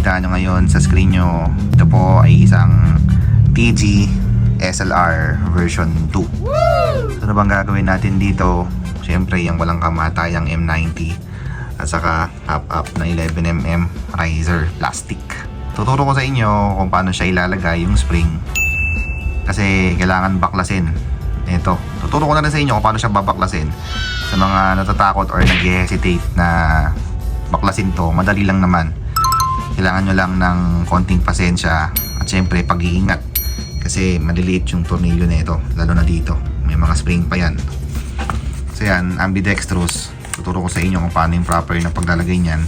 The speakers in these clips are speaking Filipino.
makikita nyo ngayon sa screen nyo, ito po ay isang TG SLR version 2. Ano bang gagawin natin dito? Siyempre yung walang kamatayang M90 at saka up na 11mm riser plastic. Tuturo ko sa inyo kung paano siya ilalagay yung spring kasi kailangan baklasin. Ito, tuturo ko na rin sa inyo kung paano siya babaklasin. Sa mga natatakot or nag-hesitate na baklasin to, madali lang naman. Kailangan nyo lang ng konting pasensya at syempre pag-iingat kasi maliliit yung tornilyo na ito, lalo na dito may mga spring pa yan. So yan, ambidextrous. Tuturo ko sa inyo kung paano yung proper na paglalagay niyan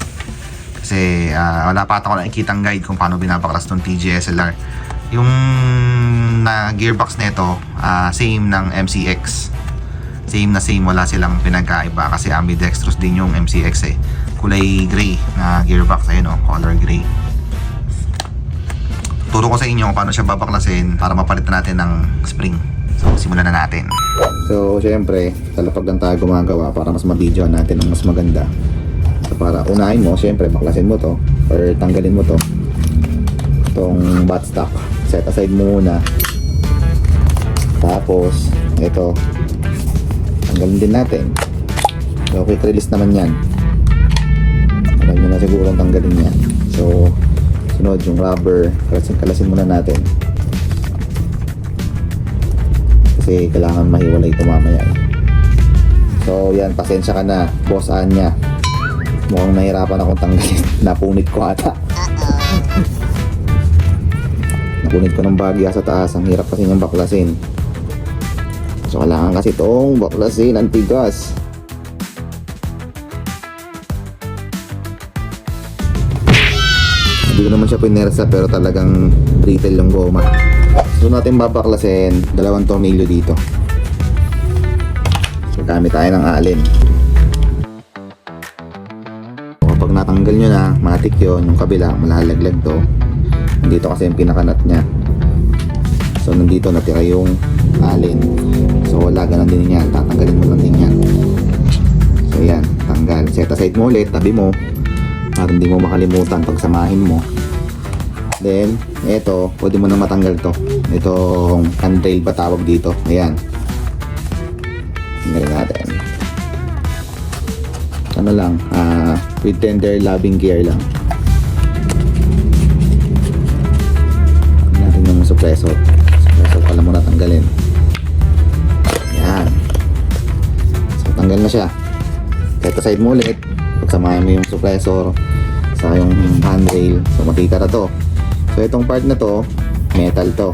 kasi wala pa ako nakikitang guide kung paano binabaklas ng TG SLR. Yung na gearbox nito same ng MCX, same na same, wala silang pinagkaiba kasi ambidextrous din yung MCX kulay gray na gearbox, ayun color gray. Turo ko sa inyo kung paano siya babaklasin para mapalitan natin ng spring. So simulan na natin. So syempre talapag lang tayo gumagawa para mas mabidyoan natin ng mas maganda. So para unahin mo, syempre baklasin mo to or tanggalin mo to, itong buttstock, set aside mo muna. Tapos ito tanggalin din natin. So quick release naman yan, alam nyo na siguro ang tanggalin yan. So sunod yung rubber, kalasin muna natin kasi kailangan mahiwalay ito mamaya. So yan, pasensya ka na boss Anya, mukhang nahirapan akong tanggalin. Napunit ko ata. Napunit ko ng bagya sa taas, ang hirap kasi niyang baklasin. So kailangan kasi itong baklasin, ang tigas. Hindi ko naman siya pinersa pero talagang brittle yung goma. So natin babaklasin, dalawang tornilyo dito. So gamit tayo ng alin. So, kapag natanggal nyo na, matik yun, yung kabila malalaglag to. Nandito kasi yung pinakanat nya. So nandito natira yung alin. So wala, ganun din yan, tatanggalin mo lang din yan. So yan, tanggal. Set aside mo ulit, tabi mo para hindi mo makalimutan pag samahin mo. Then ito, pwede mo nang matanggal to, itong handrail ba tawag dito. Ayan, tanggalin natin. Ano lang, with tender loving care lang. Natin yung suppressor pala muna tanggalin. Ayan, so tanggal na siya. Set aside mo ulit, pagsamahin mo yung suppressor sa yung handrail. So makita na to. So itong part na to, metal to.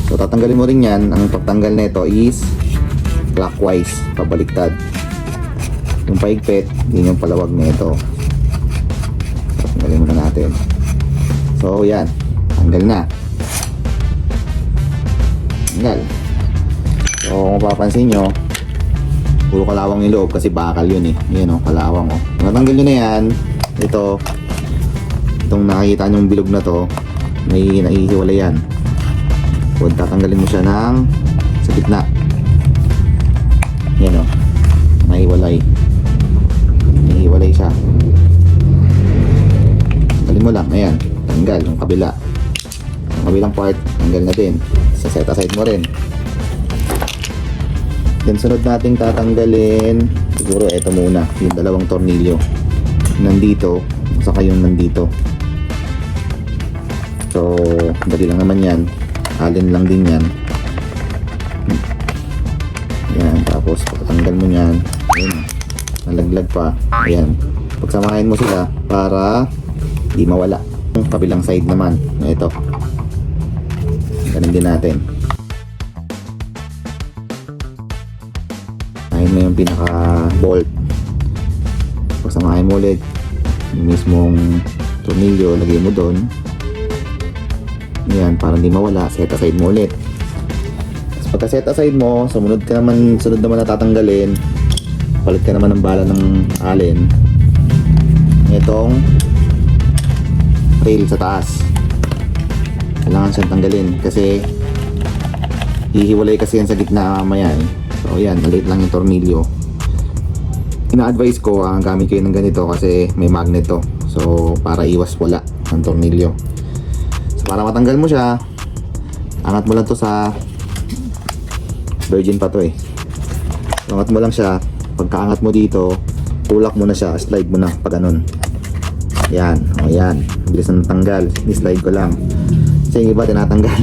So tatanggalin mo rin yan. Ang pagtanggal na ito is clockwise, pabaliktad. Yung paigpit, yun yung palawag na ito. So tanggalin mo na natin. So yan, tanggal na. Tanggal. So kung mapapansin nyo, puro kalawang yung loob kasi bakal yun Yan kalawang Natanggal nyo na yan. Ito, itong nakikita nyong bilog na to, may naihiwalay yan. Kung tatanggalin mo siya ng sa gitna, yan nahiwalay siya. Tanggalin mo lang, ayan, tanggal yung kabila. Yung kabilang part, tanggal na din. Sa set aside mo rin. Then sunod nating tatanggalin, siguro ito muna, yung dalawang tornilyo nandito, saka yung nandito. So dali lang naman yan, alin lang din yan. Yan, tapos pagtanggal mo yan, ayun, nalaglag pa. Ayan, pagsamahin mo sila para di mawala. Yung kabilang side naman na ito, ganun din natin. Ayun na yung pinaka bolt. Pagsamahin mo ulit yung mismong tornilyo, lagay mo doon. Ayan, para hindi mawala, set aside mo ulit. Tapos pagka set aside mo, sunod naman na tatanggalin. Palit ka naman ng bala ng alin. Itong rail sa taas, kailangan siyang tanggalin kasi hihiwalay kasi yan sa gitna mamaya So yan, maliit lang yung tornilyo. Ina-advise ko gamit kayo ng ganito kasi may magnet to. So para iwas wala, ng tornilyo. So para matanggal mo siya, angat mo lang to sa virgin pa to eh. Angat mo lang siya. Pagkaangat mo dito, tulak mo na siya, slide mo na pag ganun. Yan, o yan, bilis na natanggal. Ni-slide ko lang. Kasi yung iba tinatanggal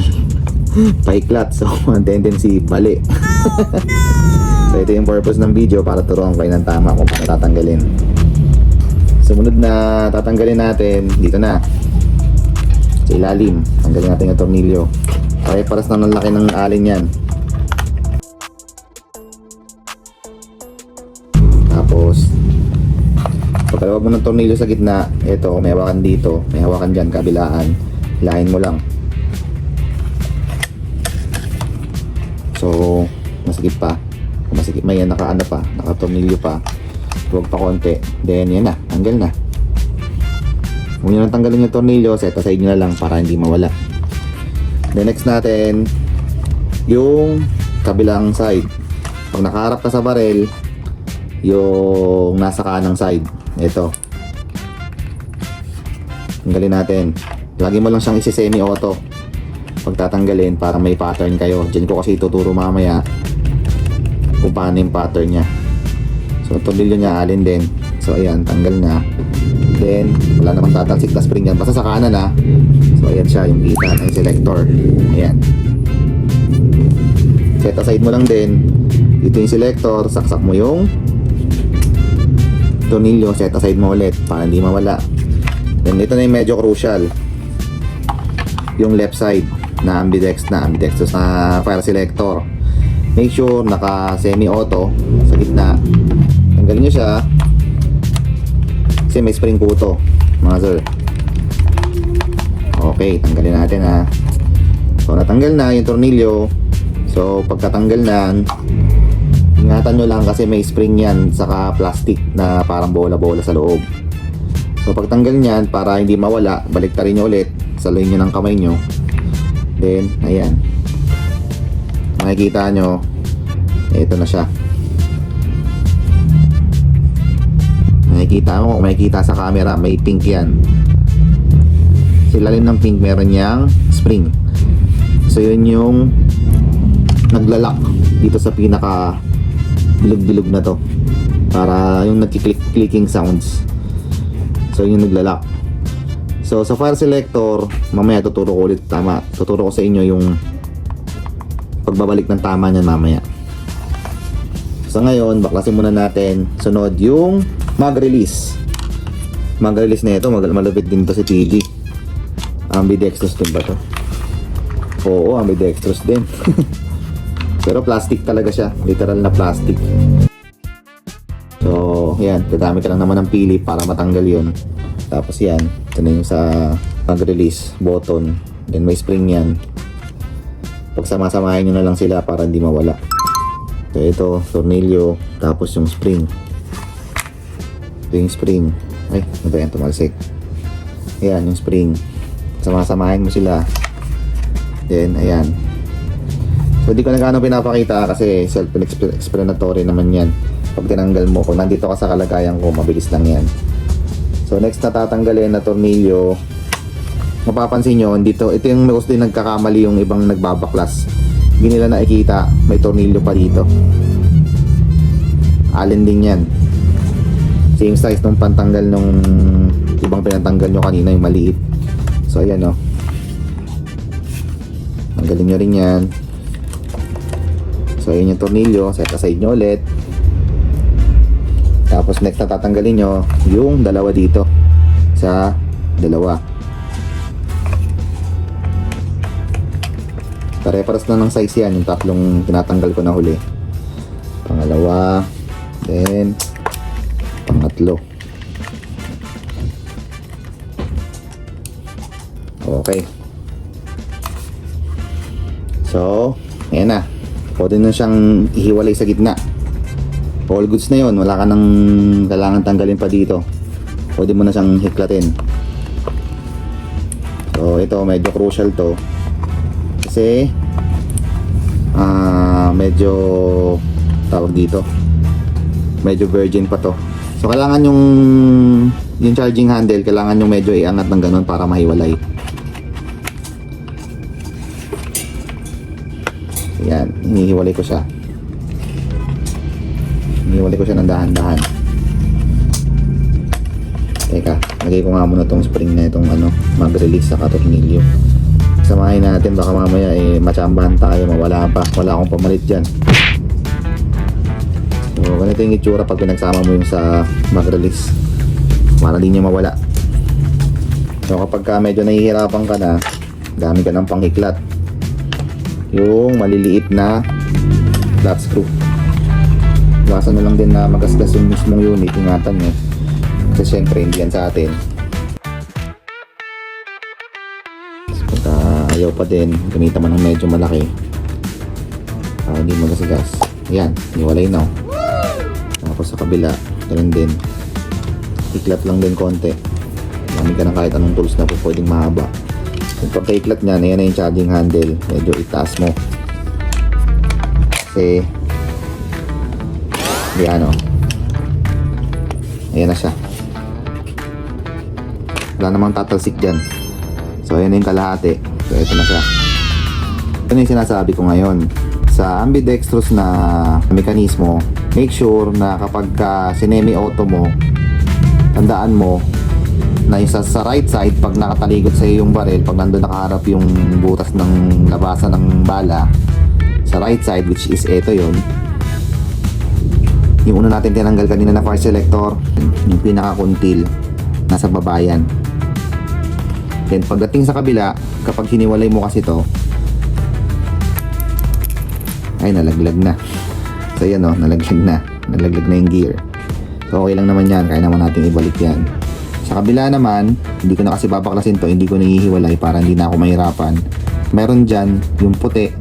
paiklat, so ang tendency bali. So ito yung purpose ng video, para turuan kayo ng tama kung paano tatanggalin. Sumunod na tatanggalin natin, dito na sa ilalim, tanggalin natin yung tornilyo. Pare-paras na ng laki ng alin yan. Tapos pagkalawag mo ng tornilyo sa gitna, ito may hawakan dito, may hawakan dyan kabilaan, hilahin mo lang. So masikip pa, kung masikip, may naka-ano pa, naka-tornilyo pa, huwag pa konti, then yan na, tanggal na. Kung nyo nang tanggalin yung tornilyo, set aside nyo na lang para hindi mawala. Then next natin yung kabilang side. Pag nakaharap ka sa barrel, yung nasa kanang side, ito tanggalin natin. Lagi mo lang siyang isi-semi-auto pagtatanggalin para may pattern kayo. Diyan ko kasi tuturo mamaya kung paano yung pattern nya. So tornilyo nya alin din. So ayan, tanggal na. Then wala namang tatalsik na spring yan, basta sa kanan na. So ayan siya, yung kita ng selector. Ayan, set aside mo lang din. Dito yung selector, saksak mo yung tornilyo, set aside mo ulit para hindi mawala. Then ito na yung medyo crucial, yung left side na ambidextrous na fire selector. Make sure naka semi-auto sa gitna. Tanggalin nyo siya kasi may spring po ito, mga sir. Okay, tanggalin natin ha. So natanggal na yung tornilyo. So pagkatanggal na, ingatan nyo lang kasi may spring yan, saka plastic na parang bola-bola sa loob. So pagtanggal nyan, para hindi mawala, baliktarin nyo ulit, saluhin nyo ng kamay nyo. Then ayan, makikita nyo, ito na siya. Makikita mo, makikita sa camera, may pink yan. Sa ilalim ng pink meron niyang spring. So yun yung naglalak dito sa pinaka bilog-bilog na to, para yung nagki-clicking sounds. So yun yung naglalak. So sa fire selector, mamaya tuturo ko ulit tama. Tuturo ko sa inyo yung pagbabalik ng tama niyan mamaya. So ngayon, baklasin muna natin. Sunod yung mag-release. Mag-release na ito, malupit din to si TD. Ambidextrous din ba to? Oo, ambidextrous din. Pero plastic talaga siya, literal na plastic. So yan, dadami ka lang naman ng pili para matanggal yun. Tapos yan, ito na yung sa mag-release button. Then may spring yan. Pagsama-samahin nyo na lang sila para hindi mawala. So ito, tornilyo, tapos yung spring. Ito yung spring. Ay, ano ba yan, tumalsik. Ayan, yung spring. Sama-samahin mo sila. Then, ayan. So di ko na gaano pinapakita kasi self-explanatory naman yan. Pag tinanggal mo, kung nandito ka sa kalagayan ko, mabilis lang yan. So next na tatanggalin na tornilyo, mapapansin nyo, dito, ito yung gusto din nagkakamali yung ibang nagbabaklas. Hindi nila nakikita, may tornilyo pa dito. Alin din yan. Same size nung pantanggal nung ibang pinatanggal nyo kanina, yung maliit. So ayan o. Tanggalin nyo rin yan. So ayan yung tornilyo, set aside nyo ulit. Tapos next na tatanggalin nyo yung dalawa dito sa dalawa. Pare-paras na ng size yan, yung tatlong tinatanggal ko na huli. Pangalawa, then pangatlo. Okay. So ayan na, pwede na siyang ihiwalay sa gitna. All goods na yun, wala ka nang kailangan tanggalin pa dito. Pwede mo na siyang hiklatin. So ito, medyo crucial to kasi medyo tawag dito, medyo virgin pa to. So kailangan yung yung charging handle, kailangan nyo medyo iangat ng ganun para mahiwalay. Yan, hinihiwalay ko siya. Hinihiwalay ko siya ng dahan-dahan. Teka, lagay ko nga muna tong spring na itong mag-release sa tornilyo. Samahin natin, baka mamaya matsambahan tayo, mawala pa. Wala akong pamalit dyan. So, ganito yung itsura pag pinagsama mo yung sa mag-release para di niya mawala. So, kapag medyo nahihirapan ka na, gamit ka ng pangiklat. Yung maliliit na flat screw. Iwasan mo lang din na magasgas yung mismong unit, ingatan nyo. Kasi syempre hindi yan sa atin. Pagka ayaw pa din, gamitan mo ng medyo malaki para hindi magasgas. Yan, niwalay na. Tapos sa kabila, ganun din. Iklat lang din konti. Gamit ka ng kahit anong tools na po pwedeng mahaba. Yung pagka-iklat niyan, ayan na yung charging handle. Medyo itaas mo. Kasi ayan o. Ayan na siya. Wala namang tatalsik dyan. So ayan na yung kalahati. So ito na siya. Ito na yung sinasabi ko ngayon. Sa ambidextrous na mekanismo, make sure na kapag sinemi-auto mo, tandaan mo na yung sa right side, pag nakataligot sa yung barrel, pag nandun nakaharap yung butas ng labasan ng bala, sa right side, which is ito yun, yung una natin tinanggal kanina na fire selector, yung pinaka-kuntil, nasa baba yan. Then pagdating sa kabila, kapag hiniwalay mo kasi to, ay nalaglag na. So yan o, nalaglag na yung gear. So okay lang naman yan, kaya naman natin ibalik yan. Sa kabila naman, hindi ko na kasi babaklasin to, hindi ko nahihiwalay para hindi na ako mahirapan. Meron dyan, yung puti,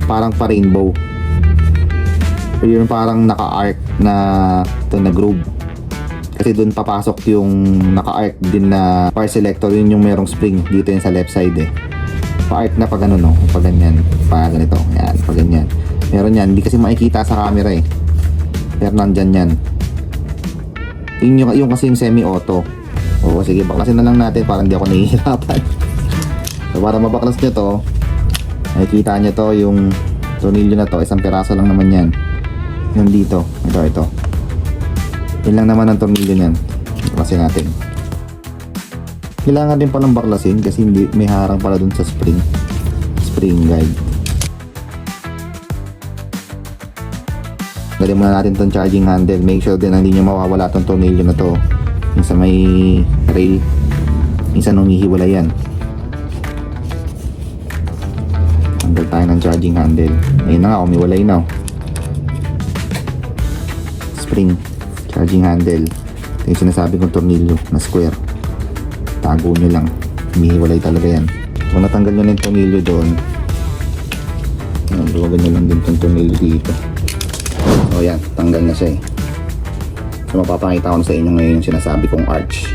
parang pa rainbow. So yun parang naka-arc na ito na groove. Kasi doon papasok yung naka-arc din na fire selector, yun yung merong spring dito yung sa left side Pa-arc na pa ganun no, pa ganyan, pa ganito, yan, pa ganyan. Meron yan, hindi kasi makikita sa camera pero nandyan yan. Yung kasi yung semi-auto. Oo, sige, baklasin na lang natin para hindi ako nahihirapan. So, para mabaklas nyo to, nakikita nyo to, yung tornilyo na to, isang piraso lang naman yan. Yung dito, ito. Yun lang naman ang tornilyo nyan. Baklasin natin. Kailangan din palang baklasin kasi hindi, may harang pala dun sa spring guide. Dali muna natin tong charging handle. Make sure din na hindi nyo mawawala tong tornilyo na to. Yung sa may rail, minsan humihiwala yan. Tanggal tayo ng charging handle. Ayun na nga, umiwalay na. Spring, charging handle. Ito yung sinasabi kong tornilyo na square. Tago nyo lang, humihiwalay talaga yan. Kung natanggal nyo na yung tornilyo doon, luwagan nyo lang din itong tornilyo dito. So yan, tanggal na siya So mapapakita ko na sa inyo ngayon yung sinasabi kong arch.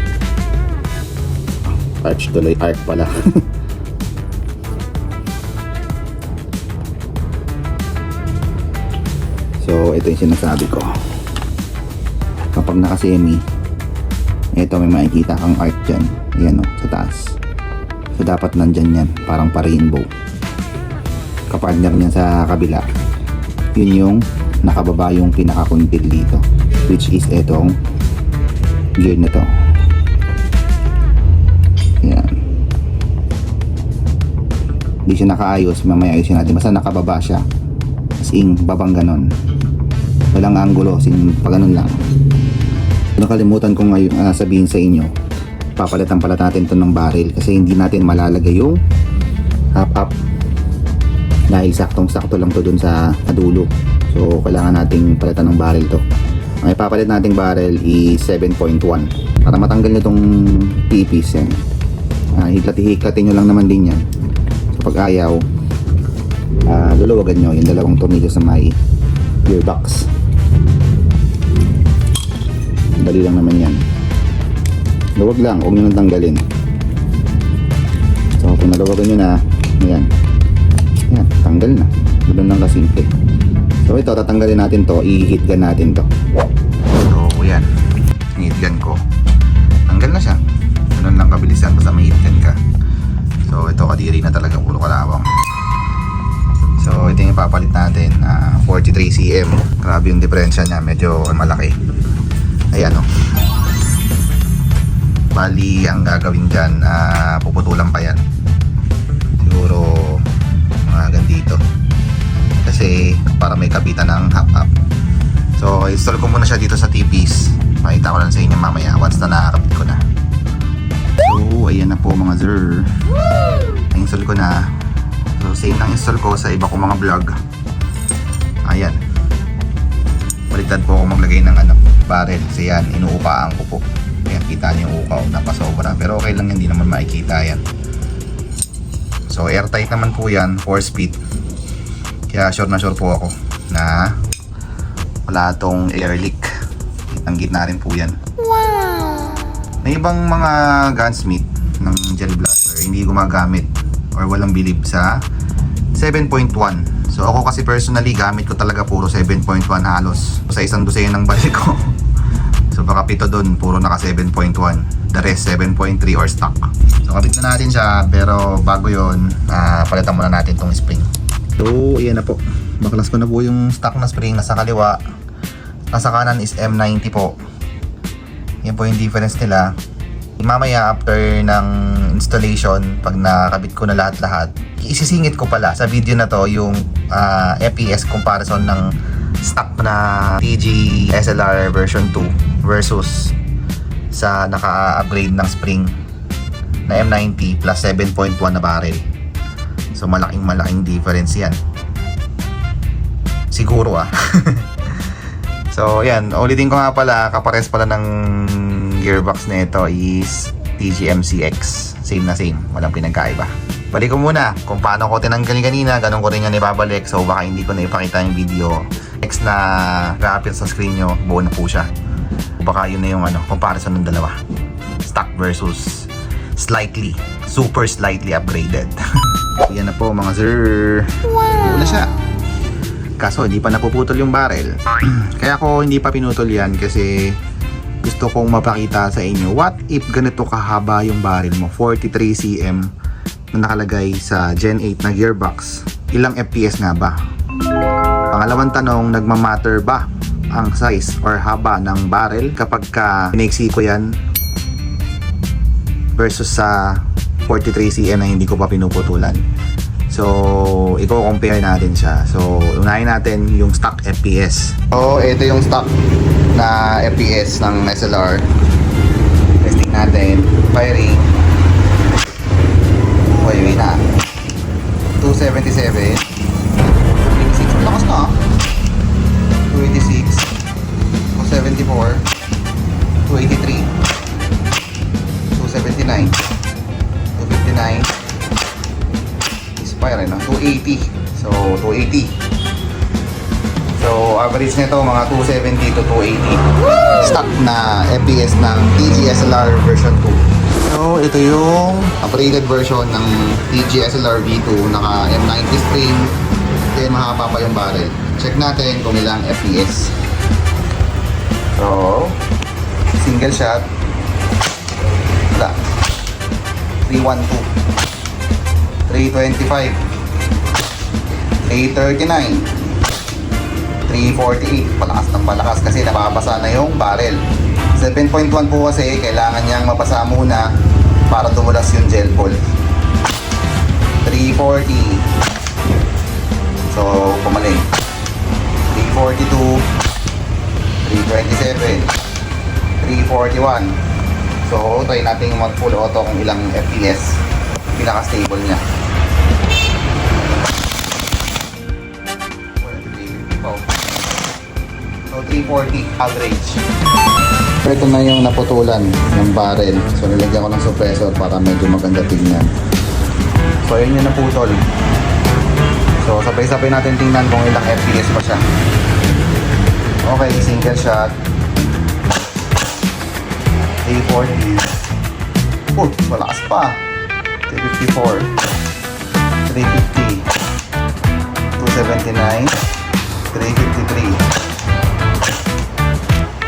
Arch tuloy, arc pala. So ito yung sinasabi ko. Kapag naka-semi, ito may makikita kang arc dyan. Ayan sa taas. So dapat nandyan yan, parang pa-rainbow. Kapartner niyan sa kabila, yun yung nakababa yung pinaka-kuntil dito, which is etong gear na to. Yan. Hindi siya nakaayos, mamaya ayusin natin. Basta nakababa siya, as in babang ganon, walang angulo, sin pa ganon lang. Nakalimutan ko ngayon sabihin sa inyo, papalitan pala natin to ng barrel kasi hindi natin malalagay yung up dahil saktong-sakto lang to dun sa dulo. So kailangan nating palitan ng barrel to. Ang ipapalit nating barrel is 7.1 para matanggal nyo tong tipis yan. Hiklatin nyo lang naman din yan. So pag ayaw, luluwagan nyo yung dalawang tornilyo sa may gearbox. Dali lang naman yan. Luwag lang, huwag nyo nang tanggalin. So kung naluwagan nyo na, ayan, tanggal na. Doon lang kasimple. So ito, tatanggalin natin to, i-heat gun natin to. So yan, i-heat gun ko. Tanggal na So ito kadiri na talaga, puro kalawang. So ito yung ipapalit natin, 43 cm. Grabe yung diferensya niya, medyo malaki. Ayan o. Bali ang gagawin dyan, puputulan pa yan. Siguro mga dito. Kasi para may kapitan ng half-up. So install ko muna siya dito sa T-piece. Pakita ko lang sa inyo mamaya once na nakakabit ko na. So ayan na po mga sir. Na-install ko na. So same ng install ko sa iba kong mga vlog. Ayan. Baliktad po ako maglagay ng barrel. Kasi yan, inuupaan ko po. Ayan, kita niyo yung ukaw, napasobra. Pero okay lang yan, hindi naman makikita yan. So airtight naman po yan, 4 speed. Kaya sure na sure po ako na wala tong air leak. Ang gitna rin po yan. Wow! May ibang mga gunsmith ng gel blaster hindi gumagamit or walang bilib sa 7.1. So ako kasi personally gamit ko talaga puro 7.1 halos sa isang dosena ng baril ko. So baka pito doon puro naka 7.1, the rest 7.3 or stock. So kapit na natin siya, pero bago yon palitan muna natin tong spring. So iyan na po, baklas ko na po yung stock na spring. Nasa kaliwa, nasa kanan is M90 po. Yan po yung difference nila. Mamaya after ng installation, pag nakabit ko na lahat-lahat, isisingit ko pala sa video na to yung FPS comparison ng stock na TG SLR version 2 versus sa naka-upgrade ng spring na M90 plus 7.1 na barrel. So malaking difference yan. Siguro So yan, ulitin ko nga pala, kapares pala ng gearbox na ito is TG-MCX. Same na same, walang pinagkaiba. Balik ko muna kung paano ko tinanggal kanina, ganun ko rin yan ibabalik. So baka hindi ko na ipakita yung video. Next na rapid sa screen nyo, buo na po siya. Baka yun na yung comparison ng dalawa. Stock versus super slightly upgraded. Yan na po mga sir. Wow! Buo na siya. Kaso hindi pa napuputol yung barrel. Kaya ako hindi pa pinutol yan kasi gusto kong mapakita sa inyo, what if ganito kahaba yung barrel mo, 43 cm na nakalagay sa Gen 8 na gearbox, ilang FPS nga ba? Pangalawang tanong, nagmamatter ba ang size or haba ng barrel kapag pinaiksi ko yan versus sa 43 cm na hindi ko pa pinuputulan? So, i-compare natin siya. So, unahin natin yung stock FPS. So, ito yung stock na FPS ng SLR. Testing natin. Firing. Uy, na. 277. 226. Ang lakas na. 286. 274. 283. 279. 259. Fire, 280. So 280. So average nito mga 270 to 280. Stock na FPS ng TG SLR version 2. So ito yung upgraded version ng TG SLR V2, naka M90 spring. Then mahaba pa yung barrel. Check natin kung ilang FPS. So single shot. Wala. 312. 325, 339, 348. Palakas ng palakas kasi nababasa na yung barrel. 7.1 po kasi kailangan niyang mabasa muna para tumulas yung gel ball. 340. So pumaling. 342, 327, 341. So try natin mag full auto kung ilang FPS pinaka-stable niya. So 340 average. Ito na yung naputulan ng barrel. So nilagyan ko ng suppressor para medyo maganda tingnan. So yun yung naputol. So sabay-sabay natin tingnan kung ilang FPS pa siya. Okay, single shot. 340. Malakas pa. 354, 350, 279, 353,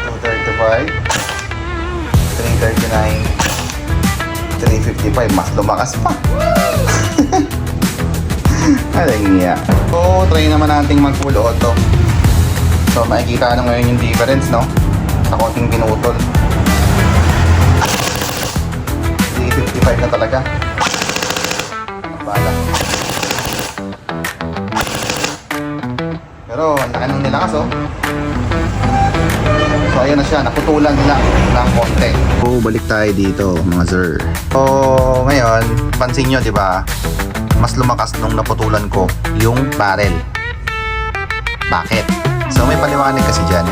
235, 339, 355, 125, mas lumakas pa. Aling niya. So, try naman nating mag full auto. So, makikita na ngayon yung difference, no? Sa konting pinutol. 355 na talaga. Bala. Pero, ang laki ng nilakas, oh. So, ayan na siya. Naputulan lang ng konti. So, balik tayo dito, mga sir. So, ngayon, pansin nyo, di ba? Mas lumakas nung naputulan ko yung barrel. Bakit? So may paliwanag kasi dyan.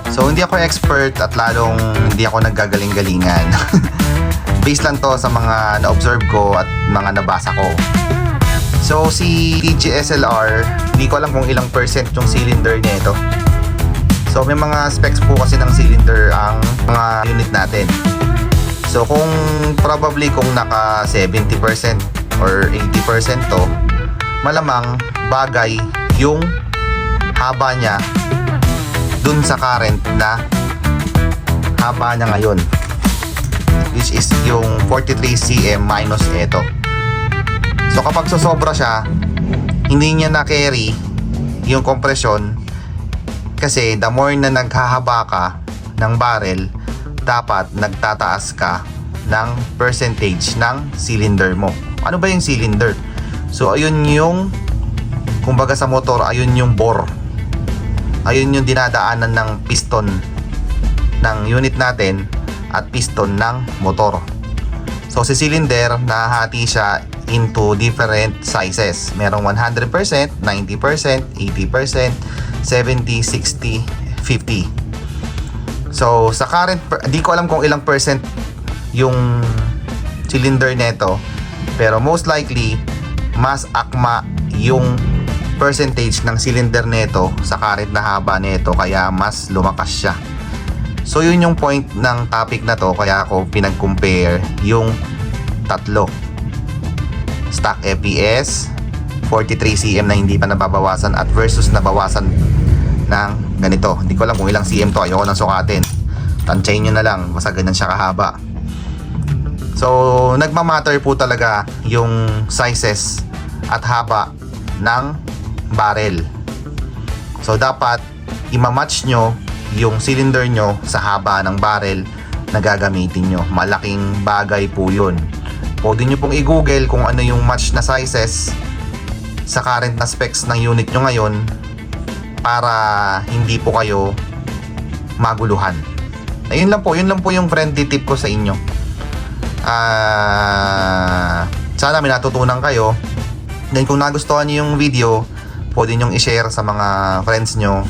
So hindi ako expert at lalong hindi ako naggagaling-galingan. Based lang to sa mga na-observe ko at mga nabasa ko. So si TG SLR, hindi ko alam kung ilang percent yung cylinder nito. So may mga specs po kasi ng cylinder ang mga unit natin. So kung probably kung naka 70% or 80% to, malamang bagay yung haba niya dun sa current na haba niya ngayon, which is yung 43 cm minus ito. So kapag sosobra siya, hindi niya na-carry yung compression kasi the more na naghahaba ka ng barrel, dapat nagtataas ka ng percentage ng cylinder mo. Ano ba yung cylinder? So ayun yung, kumbaga sa motor, ayun yung bore. Ayun yung dinadaanan ng piston ng unit natin at piston ng motor. So si cylinder, nahati siya into different sizes. Merong 100%, 90%, 80%, 70, 60, 50. So sa current, di ko alam kung ilang percent yung cylinder neto, pero most likely mas akma yung percentage ng cylinder neto sa current na haba neto, kaya mas lumakas siya. So yun yung point ng topic na to, kaya ako pinag-compare yung tatlo. Stock EPS 43 cm na hindi pa nababawasan at versus nabawasan ng ganito. Hindi ko alam kung ilang cm to, ayoko nang sukatin. Tansyahin nyo na lang, basta ganyan siya kahaba. So, nagmamatter po talaga yung sizes at haba ng barrel. So, dapat imamatch nyo yung cylinder nyo sa haba ng barrel na gagamitin nyo. Malaking bagay po yun. Pwede nyo pong i-google kung ano yung match na sizes sa current na specs ng unit nyo ngayon para hindi po kayo maguluhan. Ayun lang po, yun lang po yung friendly tip ko sa inyo. Sana may natutunan kayo. Then kung nagustuhan niyo yung video, pwede nyo i-share sa mga friends nyo.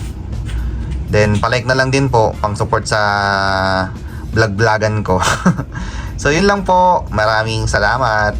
Then palike na lang din po pang support sa vlog-vlogan ko. So yun lang po, maraming salamat.